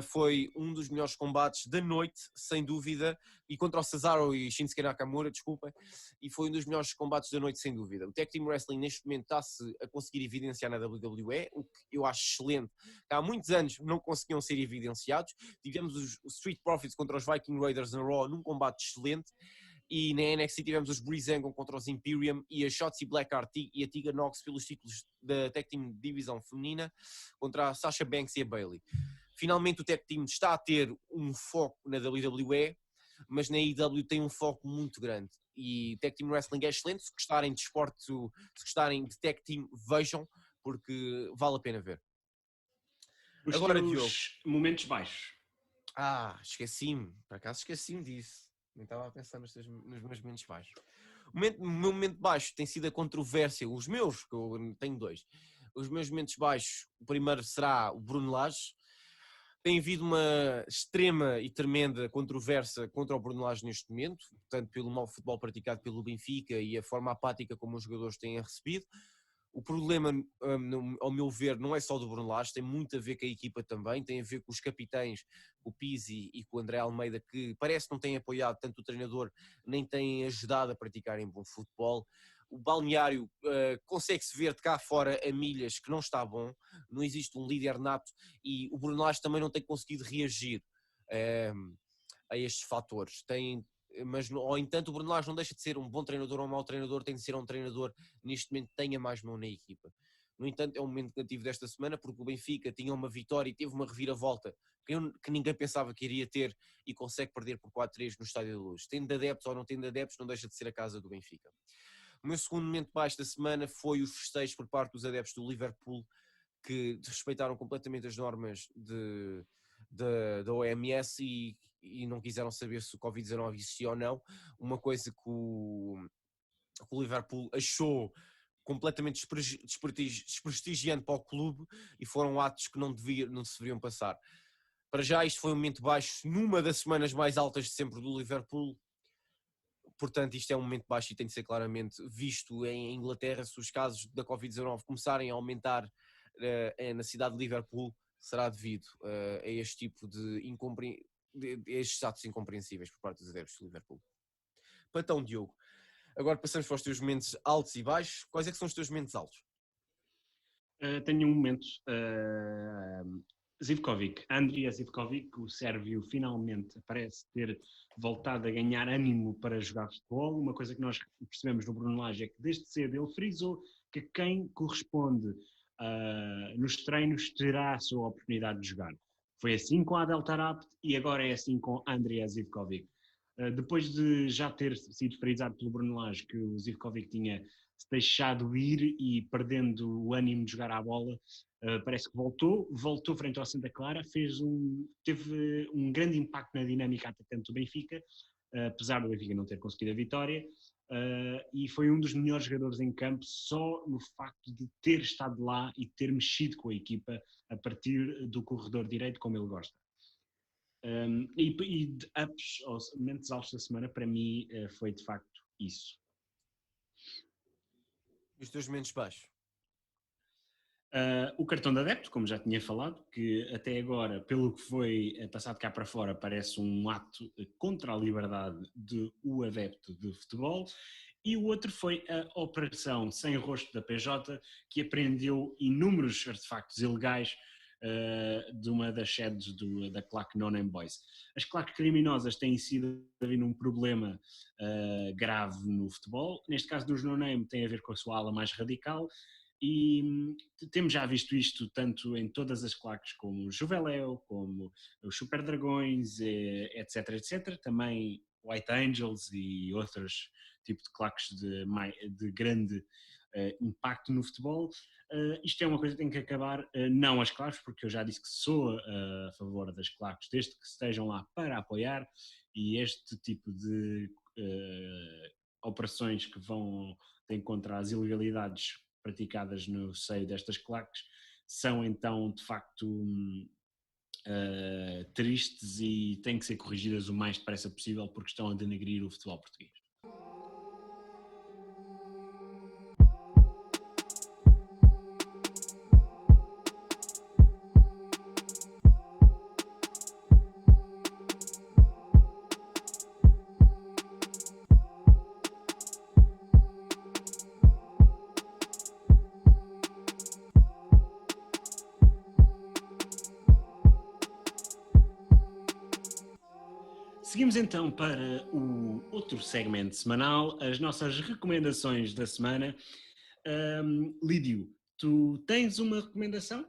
foi um dos melhores combates da noite, sem dúvida, e contra o Cesaro e Shinsuke Nakamura, desculpem, e foi um dos melhores combates da noite, sem dúvida. O Tag Team Wrestling neste momento está-se a conseguir evidenciar na WWE, o que eu acho excelente, que há muitos anos não conseguiam ser evidenciados. Tivemos os Street Profits contra os Viking Raiders na Raw num combate excelente, e na NXT tivemos os Breezango contra os Imperium e a Shotzi Blackheart e a Tegan Nox pelos títulos da Tag Team Divisão Feminina contra a Sasha Banks e a Bayley. Finalmente o Tag Team está a ter um foco na WWE, mas na AEW tem um foco muito grande. E Tag Team Wrestling é excelente. Se gostarem de esporte, se gostarem de Tag Team, vejam, porque vale a pena ver. Os agora, teus Diogo. momentos baixos. Esqueci-me. Por acaso esqueci-me disso. Nem estava a pensar nos meus momentos baixos. O meu momento baixo tem sido a controvérsia. Os meus, que eu tenho dois. Os meus momentos baixos, o primeiro será o Bruno Lage. Tem havido uma extrema e tremenda controvérsia contra o Bruno Lage neste momento, tanto pelo mau futebol praticado pelo Benfica e a forma apática como os jogadores têm recebido. O problema, ao meu ver, não é só do Bruno Lage, tem muito a ver com a equipa também, tem a ver com os capitães, o Pizzi e com o André Almeida, que parece que não têm apoiado tanto o treinador, nem têm ajudado a praticarem bom futebol. O balneário consegue-se ver de cá fora a milhas que não está bom, não existe um líder nato e o Bruno Lage também não tem conseguido reagir a estes fatores. Mas, ao entanto, o Bruno Lage não deixa de ser um bom treinador ou um mau treinador, tem de ser um treinador neste momento que tenha mais mão na equipa. No entanto, é um momento negativo desta semana, porque o Benfica tinha uma vitória e teve uma reviravolta que ninguém pensava que iria ter e consegue perder por 4-3 no Estádio da Luz. Tendo adeptos ou não tendo adeptos, não deixa de ser a casa do Benfica. O meu segundo momento baixo da semana foi os festejos por parte dos adeptos do Liverpool, que respeitaram completamente as normas da OMS e não quiseram saber se o Covid-19 existia ou não. Uma coisa que o Liverpool achou completamente desprestigiante para o clube e foram atos que não se deveriam passar. Para já isto foi um momento baixo numa das semanas mais altas de sempre do Liverpool. Portanto, isto é um momento baixo e tem de ser claramente visto em Inglaterra. Se os casos da Covid-19 começarem a aumentar na cidade de Liverpool, será devido a este tipo de estes atos incompreensíveis por parte dos adeptos de Liverpool. Então, Diogo, agora passamos para os teus momentos altos e baixos. Quais é que são os teus momentos altos? Tenho um momento. Zivkovic, Andrija Zivkovic, o sérvio, finalmente parece ter voltado a ganhar ânimo para jogar futebol. Uma coisa que nós percebemos no Bruno Lage é que desde cedo ele frisou que quem corresponde nos treinos terá a sua oportunidade de jogar. Foi assim com Adel Tarabt e agora é assim com Andrija Zivkovic. Depois de já ter sido frisado pelo Bruno Lage que o Zivkovic tinha se deixado ir e perdendo o ânimo de jogar à bola, parece que voltou frente ao Santa Clara, teve um grande impacto na dinâmica atacante do Benfica, apesar do Benfica não ter conseguido a vitória, e foi um dos melhores jogadores em campo só no facto de ter estado lá e ter mexido com a equipa a partir do corredor direito, como ele gosta. E de ups aos momentos altos da semana, para mim, foi de facto isso. E os teus momentos baixos? O cartão de adepto, como já tinha falado, que até agora, pelo que foi passado cá para fora, parece um ato contra a liberdade do adepto de futebol. E o outro foi a operação sem rosto da PJ, que apreendeu inúmeros artefactos ilegais de uma das sedes da claque No Name Boys. As claques criminosas têm sido um problema grave no futebol. Neste caso dos No Name tem a ver com a sua ala mais radical, e temos já visto isto tanto em todas as claques como o Juveléu, como os Super Dragões, etc, etc. Também White Angels e outros tipos de claques de grande impacto no futebol. Isto é uma coisa que tem que acabar, não as claques, porque eu já disse que sou a favor das claques, desde que estejam lá para apoiar, e este tipo de operações que vão de encontro às ilegalidades praticadas no seio destas claques são então de facto tristes e têm que ser corrigidas o mais depressa possível porque estão a denegrir o futebol português. Seguimos então para o outro segmento semanal, as nossas recomendações da semana. Lídio, tu tens uma recomendação?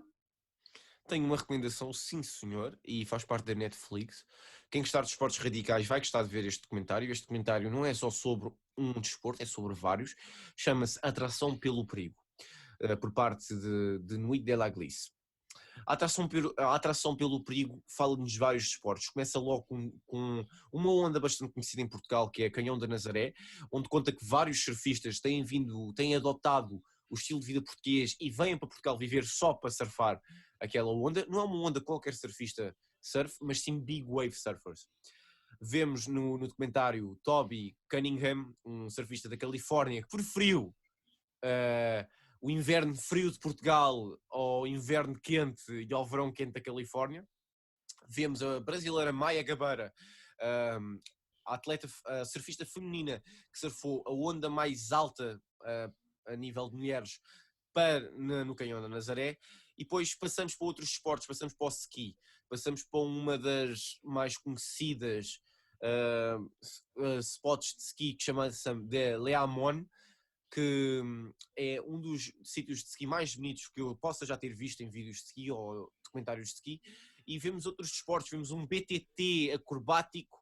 Tenho uma recomendação, sim senhor, e faz parte da Netflix. Quem gostar de esportes radicais vai gostar de ver este documentário. Este documentário não é só sobre um desporto, é sobre vários. Chama-se Atração pelo Perigo, por parte de Nuit de la Glisse. A atração pelo perigo fala-nos de vários desportos. Começa logo com uma onda bastante conhecida em Portugal, que é a Canhão da Nazaré, onde conta que vários surfistas têm adotado o estilo de vida português e vêm para Portugal viver só para surfar aquela onda. Não é uma onda qualquer surfista surf, mas sim big wave surfers. Vemos no documentário Toby Cunningham, um surfista da Califórnia, que preferiu o inverno frio de Portugal ao inverno quente e ao verão quente da Califórnia. Vemos a brasileira Maia Gabeira, a surfista feminina que surfou a onda mais alta a nível de mulheres no Canhão da Nazaré. E depois passamos para outros esportes, passamos para o ski, passamos para uma das mais conhecidas spots de ski que chama-se de Leamon, que é um dos sítios de ski mais bonitos que eu possa já ter visto em vídeos de ski ou documentários de ski. E vemos outros desportos, vemos um BTT acrobático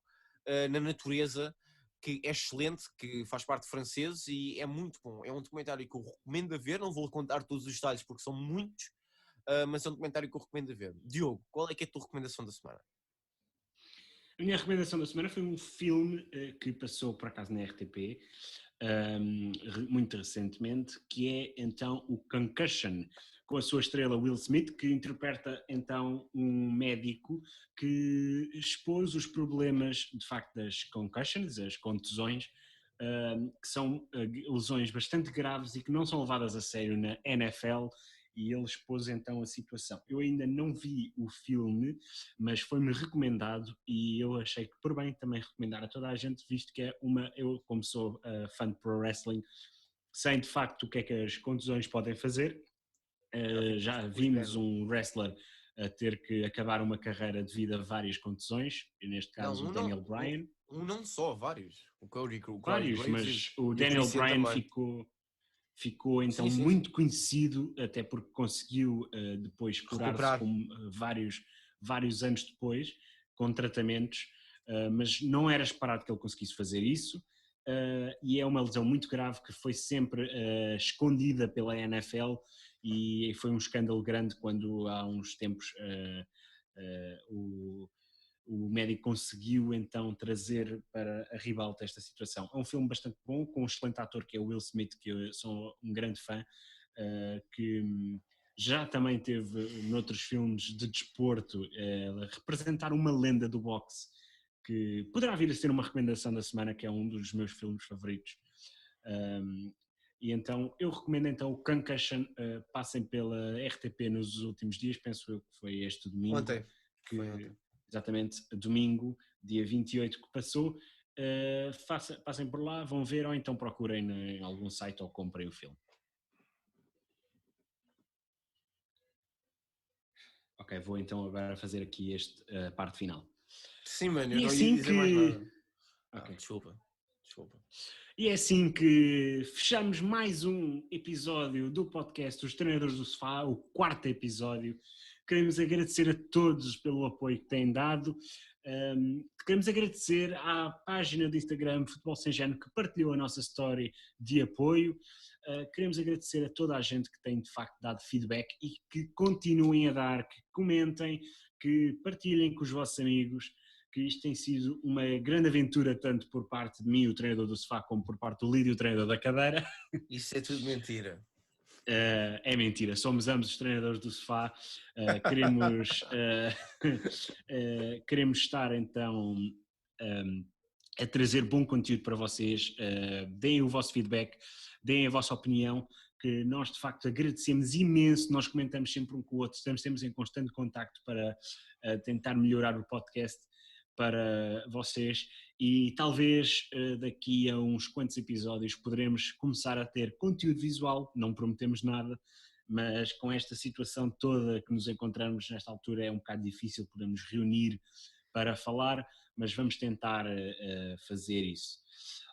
na natureza, que é excelente, que faz parte de franceses e é muito bom. É um documentário que eu recomendo a ver, não vou contar todos os detalhes porque são muitos, mas é um documentário que eu recomendo a ver. Diogo, qual é que é a tua recomendação da semana? A minha recomendação da semana foi um filme que passou por acaso na RTP muito recentemente, que é então o Concussion, com a sua estrela Will Smith, que interpreta então um médico que expôs os problemas de facto das concussions, as contusões, que são lesões bastante graves e que não são levadas a sério na NFL, e ele expôs então a situação. Eu ainda não vi o filme, mas foi-me recomendado e eu achei que por bem também recomendar a toda a gente, visto que é eu como sou fã de pro wrestling, sei de facto o que é que as contusões podem fazer. Já vimos um wrestler a ter que acabar uma carreira devido a várias contusões, e neste caso o Daniel Bryan. Não só, vários. O Cody vários, Graves, mas o Daniel Bryan ficou então sim. Muito conhecido, até porque conseguiu depois curar-se vários anos depois, com tratamentos, mas não era esperado que ele conseguisse fazer isso, e é uma lesão muito grave que foi sempre escondida pela NFL, e foi um escândalo grande quando há uns tempos o médico conseguiu então trazer para a ribalta esta situação. É um filme bastante bom, com um excelente ator que é o Will Smith, que eu sou um grande fã, que já também teve noutros filmes de desporto representar uma lenda do boxe, que poderá vir a ser uma recomendação da semana, que é um dos meus filmes favoritos. E então eu recomendo então o Concussion, passem pela RTP nos últimos dias, penso eu que foi este domingo. Ontem. Exatamente, domingo, dia 28 que passou. Passem por lá, vão ver, ou então procurem em algum site ou comprem o filme. Ok, vou então agora fazer aqui a parte final. Sim, mano, eu não ia dizer mais nada. Okay. Desculpa. E é assim que fechamos mais um episódio do podcast Os Treinadores do Sofá, o 4º episódio. Queremos agradecer a todos pelo apoio que têm dado. Queremos agradecer à página do Instagram Futebol Sem Género que partilhou a nossa story de apoio. Queremos agradecer a toda a gente que tem de facto dado feedback e que continuem a dar, que comentem, que partilhem com os vossos amigos, que isto tem sido uma grande aventura tanto por parte de mim, o treinador do sofá, como por parte do Lídio, o treinador da cadeira. Isso é tudo mentira. É mentira, somos ambos os treinadores do sofá. Queremos estar então a trazer bom conteúdo para vocês. Deem o vosso feedback, deem a vossa opinião, que nós de facto agradecemos imenso. Nós comentamos sempre um com o outro, estamos em constante contacto para tentar melhorar o podcast para vocês, e talvez daqui a uns quantos episódios poderemos começar a ter conteúdo visual. Não prometemos nada, mas com esta situação toda que nos encontramos nesta altura é um bocado difícil podermos reunir para falar, mas vamos tentar fazer isso.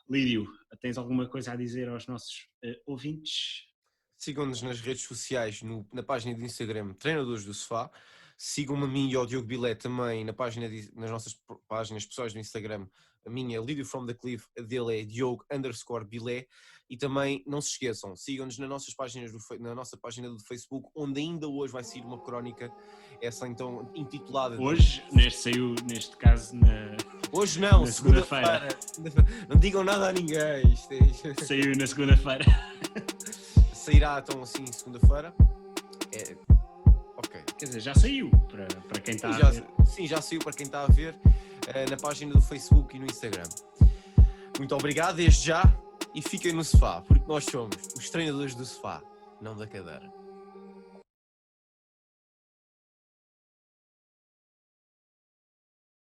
Lídio, tens alguma coisa a dizer aos nossos ouvintes? Sigam-nos nas redes sociais, na página do Instagram Treinadores do Sofá. Sigam-me a mim e ao Diogo Bilé também nas nossas páginas pessoais do Instagram. A minha é Lídio from the Cliff, a dele é Diogo_Bilé. E também não se esqueçam, sigam-nos na nossa página do Facebook, onde ainda hoje vai sair uma crónica, essa então intitulada... Hoje, neste caso, hoje não, na segunda-feira. Não digam nada a ninguém. Saiu na segunda-feira. Sairá então assim segunda-feira. Ok. Quer dizer, já saiu para quem está a ver. Sim, já saiu para quem está a ver na página do Facebook e no Instagram. Muito obrigado desde já e fiquem no sofá, porque nós somos os treinadores do sofá, não da cadeira.